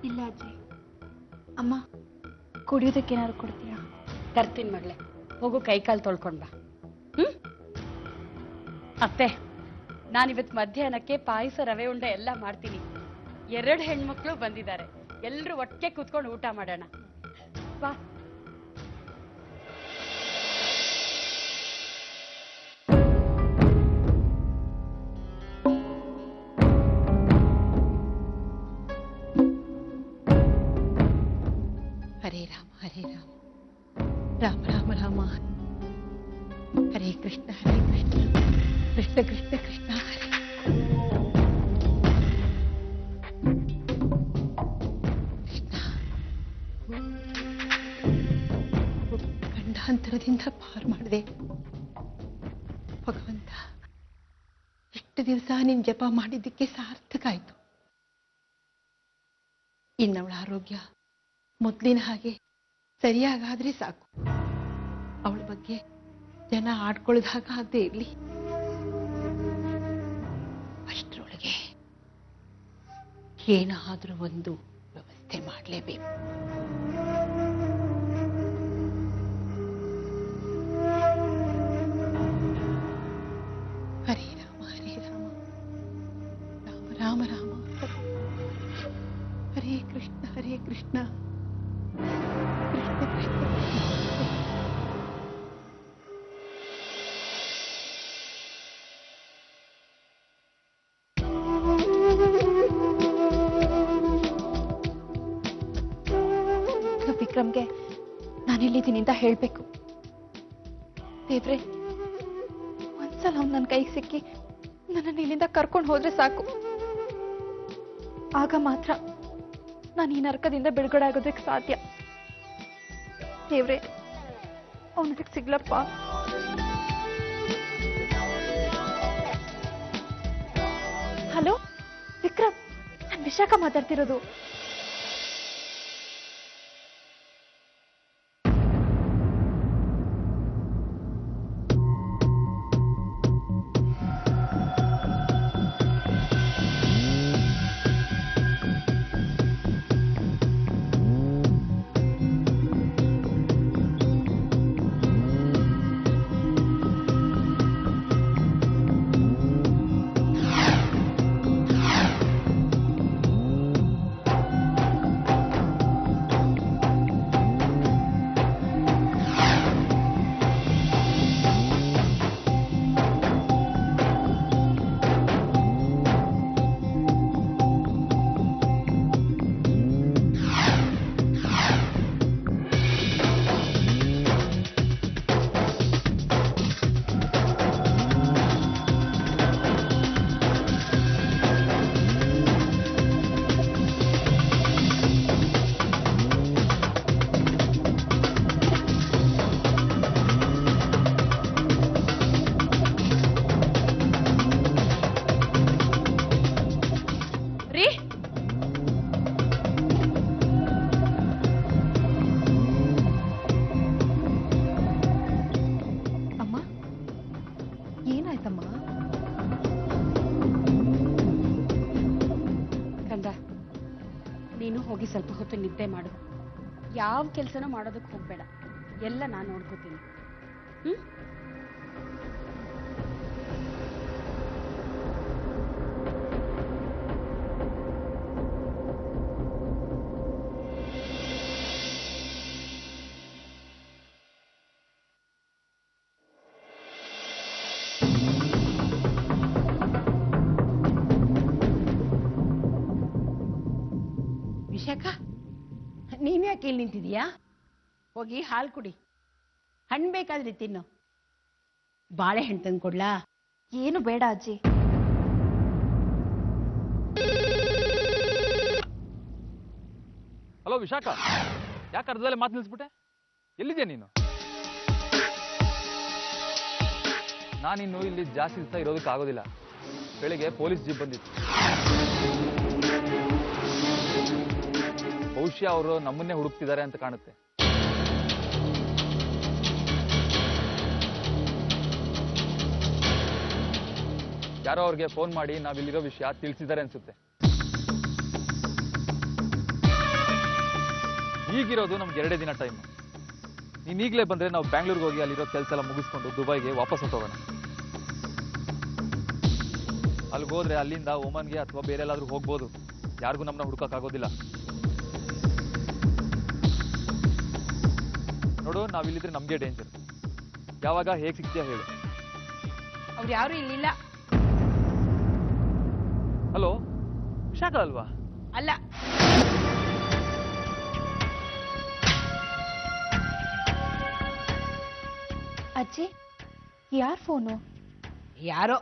ಇಲ್ಲ ಅಜ್ಜಿ. ಅಮ್ಮ, ಕುಡಿಯೋದಕ್ಕೆ ಏನಾದ್ರು ಕೊಡ್ತೀರಾ? ತರ್ತೀನಿ ಮಗಳೇ, ಹೋಗು ಕೈಕಾಲು ತೊಳ್ಕೊಂಡ್ ಬಾ. ಅತ್ತೆ, ನಾನಿವತ್ತು ಮಧ್ಯಾಹ್ನಕ್ಕೆ ಪಾಯಸ, ರವೆ ಉಂಡೆ ಎಲ್ಲ ಮಾಡ್ತೀನಿ. 2 ಹೆಣ್ಮಕ್ಳು ಬಂದಿದ್ದಾರೆ, ಎಲ್ಲರೂ ಒಟ್ಟಿಗೆ ಕೂತ್ಕೊಂಡು ಊಟ ಮಾಡೋಣ ಬಾ. ಹರೇ ರಾಮ ಹರೇ ರಾಮ, ರಾಮ ರಾಮ ರಾಮ, ಹರೇ ಕೃಷ್ಣ ಕೃಷ್ಣ ಕೃಷ್ಣ ಕೃಷ್ಣ ಹರೇ. ಕೃಷ್ಣ, ಗಂಡಾಂತರದಿಂದ ಪಾರು ಮಾಡಿದೆ ಭಗವಂತ. ಇಷ್ಟು ದಿವಸ ನೀನ್ ಜಪ ಮಾಡಿದ್ದಕ್ಕೆ ಸಾರ್ಥಕ ಆಯ್ತು. ಇನ್ನವಳ ಆರೋಗ್ಯ ಮೊದಲಿನ ಹಾಗೆ ಸರಿಯಾಗಾದ್ರೆ ಸಾಕು. ಅವಳ ಬಗ್ಗೆ ಜನ ಆಡ್ಕೊಳ್ಳೋದಾಗ ಆಗದೆ ಇರ್ಲಿ. ಅಷ್ಟರೊಳಗೆ ಏನಾದ್ರೂ ಒಂದು ವ್ಯವಸ್ಥೆ ಮಾಡಲೇಬೇಕು. ಹರೇ ರಾಮ ಹರೇ ರಾಮ, ರಾಮ ರಾಮ ರಾಮ, ಹರೇ ಕೃಷ್ಣ ಹರೇ ಕೃಷ್ಣ, ಕೃಷ್ಣ ಕೃಷ್ಣ. ವಿಕ್ರಮ್ಗೆ ನಾನೆಲ್ಲಿದ್ದೀನಿ ಅಂತ ಹೇಳ್ಬೇಕು. ದೇವ್ರೆ, ಒಂದ್ಸಲ ಅವ್ನು ನನ್ನ ಕೈಗೆ ಸಿಕ್ಕಿ ನನ್ನನ್ನು ಇಲ್ಲಿಂದ ಕರ್ಕೊಂಡು ಹೋದ್ರೆ ಸಾಕು. ಆಗ ಮಾತ್ರ ನಾನು ಈ ನರಕದಿಂದ ಬಿಡುಗಡೆ ಆಗೋದಕ್ಕೆ ಸಾಧ್ಯ. ದೇವ್ರೆ, ಅವನಿಗೆ ಸಿಗ್ಲಪ್ಪ. ಹಲೋ ವಿಕ್ರಮ್, ನಾನು ವಿಶಾಖ ಮಾತಾಡ್ತಿರೋದು. ನೀನು ಹೋಗಿ ಸ್ವಲ್ಪ ಹೊತ್ತು ನಿದ್ದೆ ಮಾಡು. ಯಾವ ಕೆಲಸನೂ ಮಾಡೋದಕ್ಕೆ ಹೋಗ್ಬೇಡ, ಎಲ್ಲ ನಾನು ನೋಡ್ಕೋತೀನಿ. ವಿಶಾಖ, ನೀನ್ ಯಾಕೆ ಇಲ್ಲಿ ನಿಂತಿದೀಯಾ? ಹೋಗಿ ಹಾಲು ಕುಡಿ, ಹಣ್ಣು ಬೇಕಾದ್ರೆ ತಿನ್ನು. ಬಾಳೆಹಣ್ಣು ತಂದು ಕೊಡ್ಲಾ? ಏನು ಬೇಡ ಅಜ್ಜಿ. ಹಲೋ ವಿಶಾಖ, ಯಾಕೆ ಅರ್ಧದಲ್ಲೇ ಮಾತು ನಿಲ್ಲಿಸ್ಬಿಟ್ಟೆ? ಎಲ್ಲಿದ್ಯಾ ನೀನು? ನಾನಿನ್ನು ಇಲ್ಲಿ ಜಾಸ್ತಿ ದಿವಸ ಇರೋದಕ್ಕೆ ಆಗೋದಿಲ್ಲ. ಬೆಳಿಗ್ಗೆ ಪೊಲೀಸ್ ಜೀಪ್ ಬಂದಿತ್ತು. ಬಹುಶಃ ಅವರು ನಮ್ಮನ್ನೇ ಹುಡುಕ್ತಿದ್ದಾರೆ ಅಂತ ಕಾಣುತ್ತೆ. ಯಾರೋ ಅವ್ರಿಗೆ ಫೋನ್ ಮಾಡಿ ನಾವಿಲ್ಲಿರೋ ವಿಷಯ ತಿಳಿಸಿದ್ದಾರೆ ಅನ್ಸುತ್ತೆ. ಈಗಿರೋದು ನಮ್ಗೆ 2 ದಿನ ಟೈಮ್. ನೀನ್ ಈಗಲೇ ಬಂದ್ರೆ ನಾವು ಬ್ಯಾಂಗ್ಳೂರ್ಗೆ ಹೋಗಿ ಅಲ್ಲಿರೋ ಕೆಲಸ ಎಲ್ಲ ಮುಗಿಸ್ಕೊಂಡು ದುಬೈಗೆ ವಾಪಸ್ ಹೊಟ್ಟೋಗೋಣ. ಅಲ್ಲಿಗೆ ಹೋದ್ರೆ ಅಲ್ಲಿಂದ ಒಮನ್ಗೆ ಅಥವಾ ಬೇರೆ ಎಲ್ಲಾದ್ರೂ ಹೋಗ್ಬೋದು. ಯಾರಿಗೂ ನಮ್ಮನ್ನ ಹುಡುಕಕ್ಕಾಗೋದಿಲ್ಲ. ನೋಡು, ನಾವಿಲ್ಲಿದ್ರೆ ನಮ್ಗೆ ಡೇಂಜರ್. ಯಾವಾಗ ಹೇಗೆ ಸಿಗ್ತೀಯಾ ಹೇಳು. ಅವ್ರು ಯಾರು ಇಲ್ಲಿಲ್ಲ. ಹಲೋ, ವಿಶಾಖ ಅಲ್ವಾ? ಅಲ್ಲ, ಅಜ್ಜಿ, ಯಾರ್ ಫೋನು? ಯಾರೋ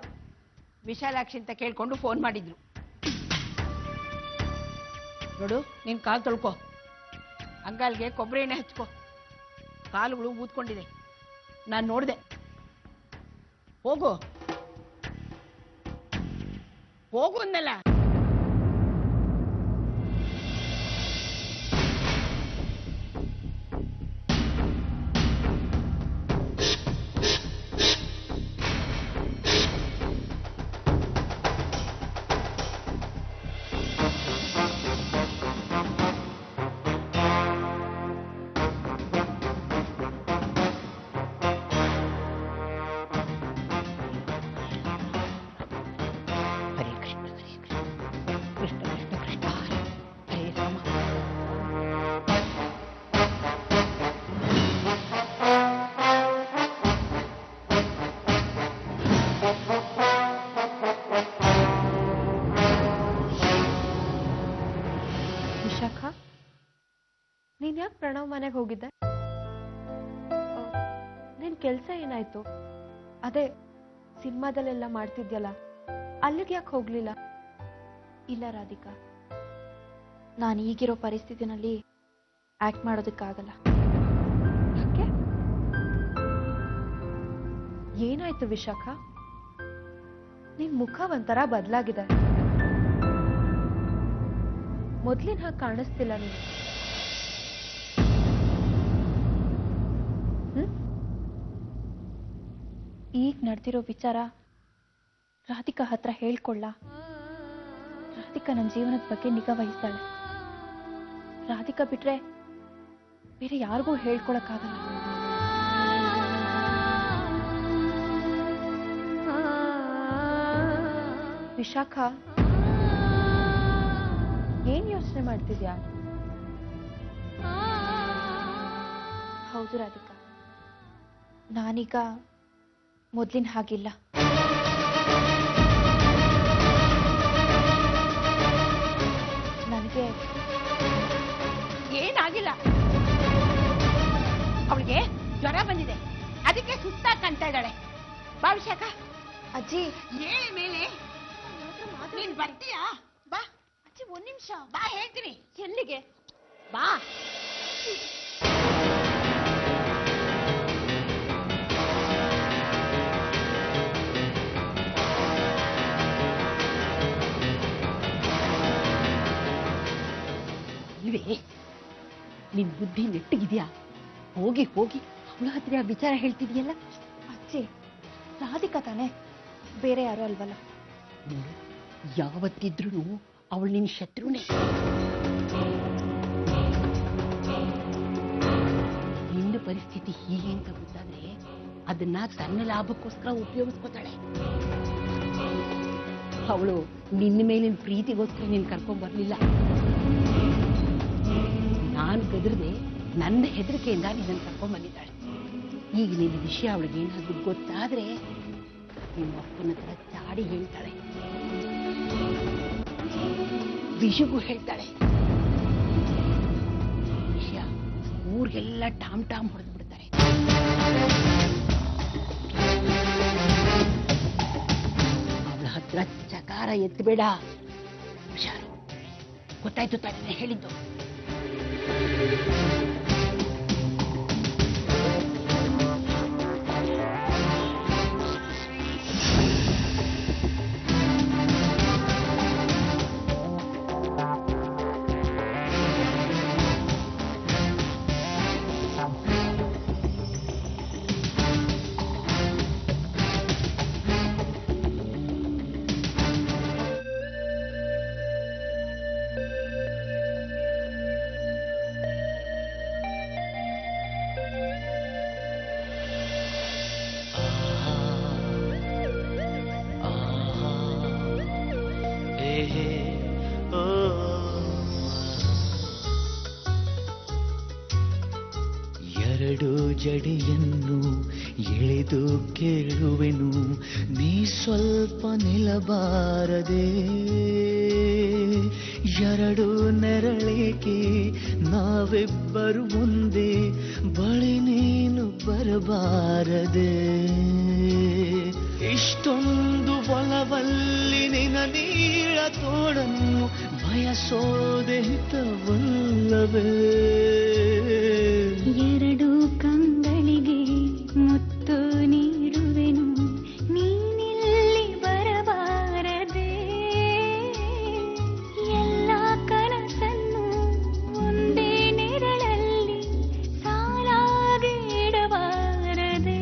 ವಿಶಾಲಾಕ್ಷಿ ಅಂತ ಕೇಳ್ಕೊಂಡು ಫೋನ್ ಮಾಡಿದ್ರು. ನೋಡು, ನೀನ್ ಕಾಲು ತೊಳ್ಕೊ, ಅಂಗಾಲ್ಗೆ ಕೊಬ್ಬರಿ ಎಣ್ಣೆ ಹಚ್ಕೊ. ಕಾಲುಗಳು ಊದ್ಕೊಂಡಿದೆ, ನಾನು ನೋಡಿದೆ. ಹೋಗು ಹೋಗು ಅಂದಲ್ಲ. ಹರೇ ಕೃಷ್ಣ ಕೃಷ್ಣ ಕೃಷ್ಣ ಕೃಷ್ಣ ಹರೇ ರಾಮ. ವಿಶಾಖ, ನೀನ್ ಯಾಕೆ ಪ್ರಣವ್ ಮನೆಗೆ ಹೋಗಿದ್ದೆ? ನಿನ್ ಕೆಲ್ಸ ಏನಾಯ್ತು? ಅದೇ ಸಿನಿಮಾದಲ್ಲೆಲ್ಲ ಮಾಡ್ತಿದ್ಯಲ್ಲ, ಅಲ್ಲಿಗೆ ಯಾಕೆ ಹೋಗ್ಲಿಲ್ಲ? ಇಲ್ಲ ರಾಧಿಕಾ, ನಾನು ಈಗಿರೋ ಪರಿಸ್ಥಿತಿನಲ್ಲಿ ಆಕ್ಟ್ ಮಾಡೋದಕ್ಕಾಗಲ್ಲ. ಯಾಕೆ? ಏನಾಯ್ತು ವಿಶಾಖ? ನಿನ್ ಮುಖ ಒಂಥರ ಬದಲಾಗಿದೆ. ಮೊದ್ಲಿನ ಹಾಗೆ ಕಾಣಿಸ್ತಿಲ್ಲ ನೀನು. ಈಗ ನಡೆದಿರೋ ವಿಚಾರ ರಾಧಿಕಾ ಹತ್ರ ಹೇಳ್ಕೊಳ್ಳ. ರಾಧಿಕಾ ನನ್ನ ಜೀವನದ ಬಗ್ಗೆ ನಿಗಾ ವಹಿಸ್ತಾಳೆ. ರಾಧಿಕಾ ಬಿಟ್ರೆ ಬೇರೆ ಯಾರಿಗೂ ಹೇಳ್ಕೊಳಕ್ಕಾಗಲ್ಲ. ವಿಶಾಖ, ಏನ್ ಯೋಚನೆ ಮಾಡ್ತಿದ್ಯಾ? ಹೌದು ರಾಧಿಕಾ, ನಾನೀಗ ಮೊದ್ಲಿನ ಹಾಗಿಲ್ಲ. ನನಗೆ ಏನಾಗಿಲ್ಲ. ಅವಳಿಗೆ ಜ್ವರ ಬಂದಿದೆ, ಅದಕ್ಕೆ ಸುಸ್ತಾಗಿ ಕಾಣ್ತಾ ಇದ್ದಾಳೆ. ಬಾ ವಿಶಾಖ. ಅಜ್ಜಿ, ಏಳೆ ಮೇಲೆ ನೀನ್ ಬರ್ತೀಯಾ? ಬಾ ಅಜ್ಜಿ, ಒಂದ್ ನಿಮಿಷ. ಬಾ, ಹೇಳ್ತೀನಿ. ಎಲ್ಲಿಗೆ? ಬಾ. ಇಲ್ವೇ, ನಿನ್ ಬುದ್ಧಿ ನೆಟ್ಟಗಿದ್ಯಾ? ಹೋಗಿ ಹೋಗಿ ಅವಳ ಹತ್ರ ವಿಚಾರ ಹೇಳ್ತಿದ್ಯಲ್ಲ. ಅಜ್ಜಿ, ರಾಧಿಕಾ ತಾನೆ, ಬೇರೆ ಯಾರು ಅಲ್ವಲ್ಲ. ಯಾವತ್ತಿದ್ರೂ ಅವಳು ನಿನ್ ಶತ್ರುನೇ. ನಿನ್ನ ಪರಿಸ್ಥಿತಿ ಹೀಗೆ ಅಂತ ಗೊತ್ತಾದ್ರೆ ಅದನ್ನ ತನ್ನ ಲಾಭಕ್ಕೋಸ್ಕರ ಉಪಯೋಗಿಸ್ಕೋತಾಳೆ. ಅವಳು ನಿನ್ನ ಮೇಲಿನ ಪ್ರೀತಿಗೋಸ್ಕರ ನೀನ್ ಕರ್ಕೊಂಡ್ ಬರ್ಲಿಲ್ಲ. ನಾನು ಗದರದೆ ನನ್ನ ಹೆದರಿಕೆಯಿಂದ ನಿನ್ನ ಕರ್ಕೊಂಡ್ ಬಂದಿದ್ದಾಳೆ. ಈಗ ನಿನ್ನ ವಿಷಯ ಅವಳಿಗೆ ಏನಾದ್ರು ಗೊತ್ತಾದ್ರೆ ನಿಮ್ಮ ಅಪ್ಪನ ಹತ್ರ ಚಾಡಿ ಹೇಳ್ತಾಳೆ, ವಿಷಗೂ ಹೇಳ್ತಾಳೆ. ವಿಷಯ ಊರಿಗೆಲ್ಲ ಟಾಮ್ ಟಾಮ್ ಹೊಡೆದು ಬಿಡ್ತಾರೆ. ಅವಳ ಹತ್ರ ಚಕಾರ ಎತ್ತಬೇಡ. ಹುಷಾರು. ಗೊತ್ತಾಯ್ತು ತಾನೇ ಹೇಳಿದ್ದು? ಎರಡು ಜಡಿಯನ್ನು ಎಳೆದು ಕೇಳುವೆನು, ನೀ ಸ್ವಲ್ಪ ನಿಲ್ಲಬಾರದೆ. ಎರಡು ನೆರಳೇಕೆ ನಾವಿಬ್ಬರು ಮುಂದೆ, ಬಳಿ ನೀನು ಬರಬಾರದೆ. ಇಷ್ಟೊಂದು ಒಲವಲ್ಲಿ ನಿನ ನೀಳ ತೋಡನ್ನು ಬಯಸೋದೆ ಹಿತವಲ್ಲವೇ. ಎರಡು ಕಂಗಳಿಗೆ ಮುತ್ತು ನೀಡುವೆನು, ನೀನಿಲ್ಲಿ ಬರಬಾರದೆ. ಎಲ್ಲ ಕನಸನ್ನು ಒಂದೇ ನೆರಳಲ್ಲಿ ಸಾಲಾಗಿ ಇಡಬಾರದೆ.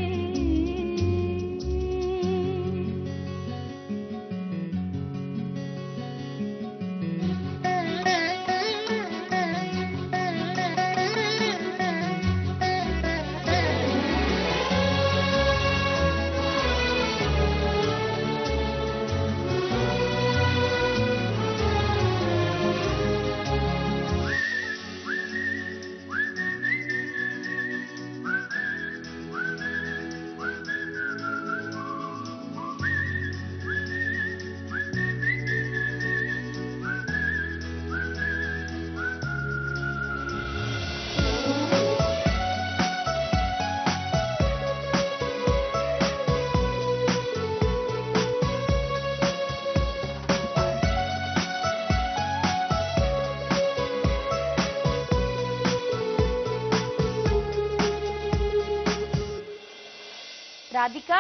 ರಾಧಿಕಾ,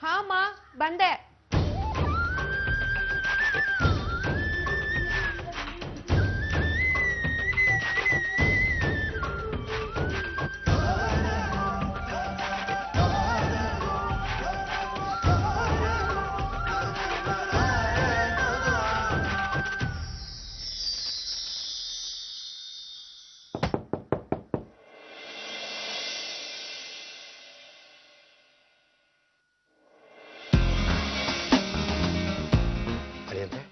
ಹಾ ಮಾ, ಬಂದೆ.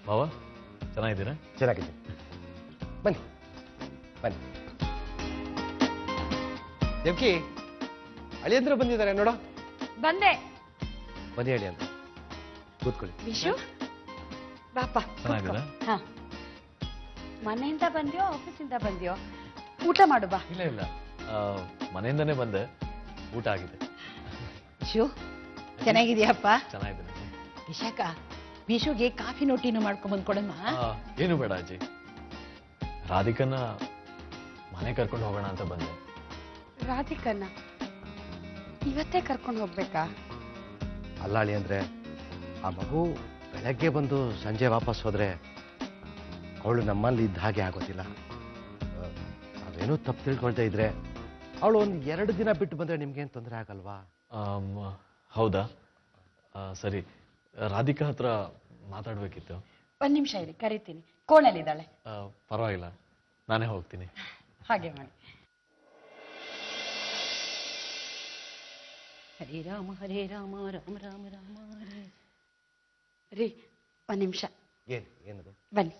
ಮಾವ ಚೆನ್ನಾಗಿದ್ದೀರಾ? ಚೆನ್ನಾಗಿದ್ದೀನಿ. ಬನ್ನಿ ಬನ್ನಿ. ದೇವ್ಕಿ, ಅಳಿಯಂದ್ರು ಬಂದಿದ್ದಾರೆ ನೋಡೋ. ಬಂದೆ. ಬನ್ನಿ ಅಳಿಯಂದ್ರು, ಕೂತ್ಕೊಳ್ಳಿ. ವಿಶು, ಬಾಪ. ಚೆನ್ನಾಗಿದ್ದೀರಾ? ಹಾ. ಮನೆಯಿಂದ ಬಂದ್ಯೋ ಆಫೀಸಿಂದ ಬಂದ್ಯೋ? ಊಟ ಮಾಡು ಬಾ. ಇಲ್ಲ ಇಲ್ಲ, ಮನೆಯಿಂದನೇ ಬಂದೆ, ಊಟ ಆಗಿದೆ. ಶೋ ಚೆನ್ನಾಗಿದ್ಯಪ್ಪ? ಚೆನ್ನಾಗಿದ್ದೀನಿ. ವಿಶಾಖ, ವಿಶುಗೆ ಕಾಫಿ ನೋಟಿನ ಮಾಡ್ಕೊಂಡ್ ಬಂದ್ಕೊಡಮ್ಮ. ಏನು ಬೇಡ ಅಜ್ಜಿ, ರಾಧಿಕನ್ನ ಮನೆ ಕರ್ಕೊಂಡು ಹೋಗೋಣ ಅಂತ ಬಂದೆ. ರಾಧಿಕನ್ನ ಇವತ್ತೇ ಕರ್ಕೊಂಡು ಹೋಗ್ಬೇಕಾ? ಅಲ್ಲ ಅಳಿಯಂದ್ರೆ, ಆ ಮಗು ಬೆಳಗ್ಗೆ ಬಂದು ಸಂಜೆ ವಾಪಸ್ ಹೋದ್ರೆ ಅವಳು ನಮ್ಮಲ್ಲಿ ಇದ್ದ ಹಾಗೆ ಆಗೋದಿಲ್ಲ. ನಾವೇನೂ ತಪ್ಪು ತಿಳ್ಕೊಳ್ತಾ ಇದ್ರೆ ಅವಳು ಒಂದು 2 ದಿನ ಬಿಟ್ಟು ಬಂದ್ರೆ ನಿಮ್ಗೇನು ತೊಂದರೆ ಆಗಲ್ವಾ? ಹೌದಾ? ಸರಿ, ರಾಧಿಕಾ ಹತ್ರ ಮಾತಾಡ್ಬೇಕಿತ್ತು. ಒಂದ್ ನಿಮಿಷ ಇರಿ, ಕರಿತೀನಿ. ಕೋಣಲ್ಲಿದ್ದಾಳೆ. ಪರವಾಗಿಲ್ಲ, ನಾನೇ ಹೋಗ್ತೀನಿ. ಹಾಗೆ ಮಾಡಿ. ಹರೇ ರಾಮ ರಾಮ ರಾಮ ರಾಮ ಹರೇ. ರೀ, ಒಂದ್ ನಿಮಿಷ ಏನದು? ಬನ್ನಿ.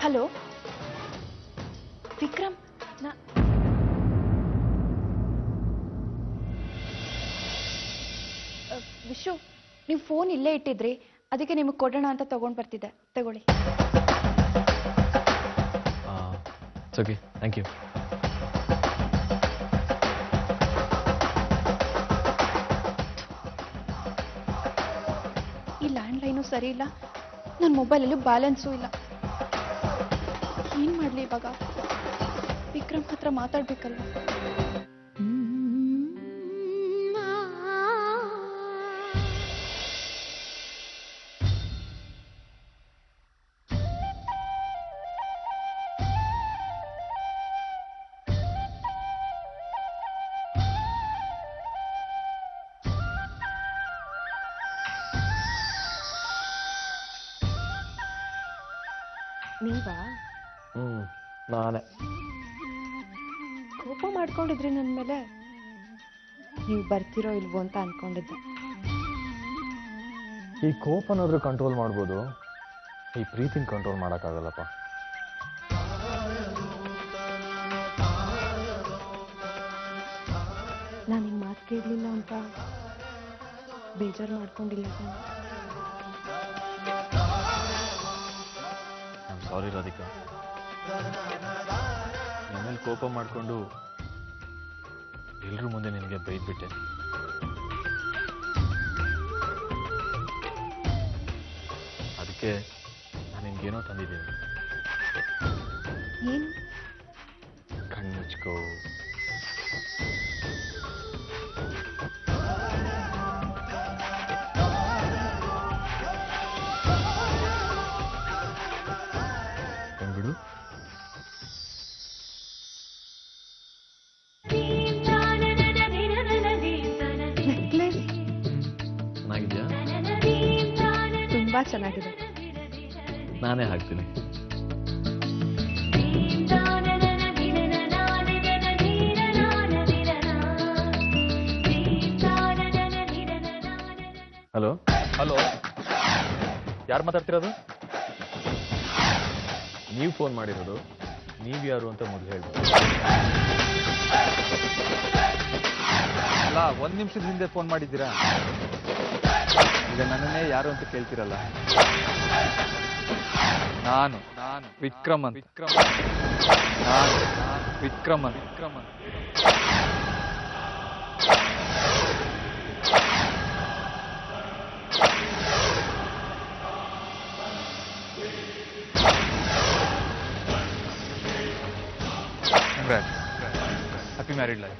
ಹಲೋ ವಿಕ್ರಮ್, ವಿಶು, ನೀವು ಫೋನ್ ಇಲ್ಲೇ ಇಟ್ಟಿದ್ರಿ, ಅದಕ್ಕೆ ನಿಮಗೆ ಕೊಡೋಣ ಅಂತ ತಗೊಂಡ್ ಬರ್ತಿದ್ದೆ. ತಗೊಳ್ಳಿ. Okay, thank you. ಈ ಲ್ಯಾಂಡ್ಲೈನು ಸರಿ ಇಲ್ಲ, ನನ್ನ ಮೊಬೈಲಲ್ಲೂ ಬ್ಯಾಲೆನ್ಸು ಇಲ್ಲ. ಏನ್ ಮಾಡ್ಲಿ ಇವಾಗ? ವಿಕ್ರಮ್ ಹತ್ರ ಮಾತಾಡ್ಬೇಕಲ್ವಾ? ನೀವಾ? ನಾನೇ. ಕೋಪ ಮಾಡ್ಕೊಂಡಿದ್ರಿ ನನ್ನ ಮೇಲೆ. ನೀವು ಬರ್ತಿರೋ ಇಲ್ವೋ ಅಂತ ಅನ್ಕೊಂಡಿದ್ದೆ. ಈ ಕೋಪನಾದ್ರೂ ಕಂಟ್ರೋಲ್ ಮಾಡ್ಬೋದು, ಈ ಪ್ರೀತಿನ ಕಂಟ್ರೋಲ್ ಮಾಡೋಕ್ಕಾಗಲ್ಲಪ್ಪ. ನಾನು ಹಿಂಗೆ ಮಾತು ಕೇಳಲಿಲ್ಲ ಅಂತ ಬೇಜಾರು ಮಾಡ್ಕೊಂಡಿಲ್ಲ. ಸಾರಿ ರಾಧಿಕಾ, ನಿನ್ಮೇಲೆ ಕೋಪ ಮಾಡಿಕೊಂಡು ಎಲ್ರ ಮುಂದೆ ನಿನಗೆ ಬೈದ್ಬಿಟ್ಟೆ. ಅದಕ್ಕೆ ನಾನು ನಿನ್ಗೇನೋ ತಂದಿದ್ದೀನಿ. ಏನು? ಕಣ್ಣು ಮುಚ್ಕೋ. ಕಣ್ಬಿಡು. ನೆಕ್ಲೆಸ್ ಚೆನ್ನಾಗಿದ್ಯಾ? ತುಂಬಾ ಚೆನ್ನಾಗಿದೆ. ನಾನೇ ಹಾಕ್ತೀನಿ. ಹಲೋ ಹಲೋ, ಯಾರು ಮಾತಾಡ್ತಿರೋದು? ನೀವು ಫೋನ್ ಮಾಡಿರೋದು, ನೀವು ಯಾರು ಅಂತ ಮೊದಲು ಹೇಳ್ಬೋದು. ಅಲ್ಲ, 1 ನಿಮಿಷದ ಹಿಂದೆ ಫೋನ್ ಮಾಡಿದ್ದೀರಾ? ಈಗ ನನ್ನನ್ನೇ ಯಾರು ಅಂತ ಕೇಳ್ತಿರಲ್ಲ. ನಾನು ವಿಕ್ರಮನ್. ನಾನು Vikraman. Congrats. Happy married life.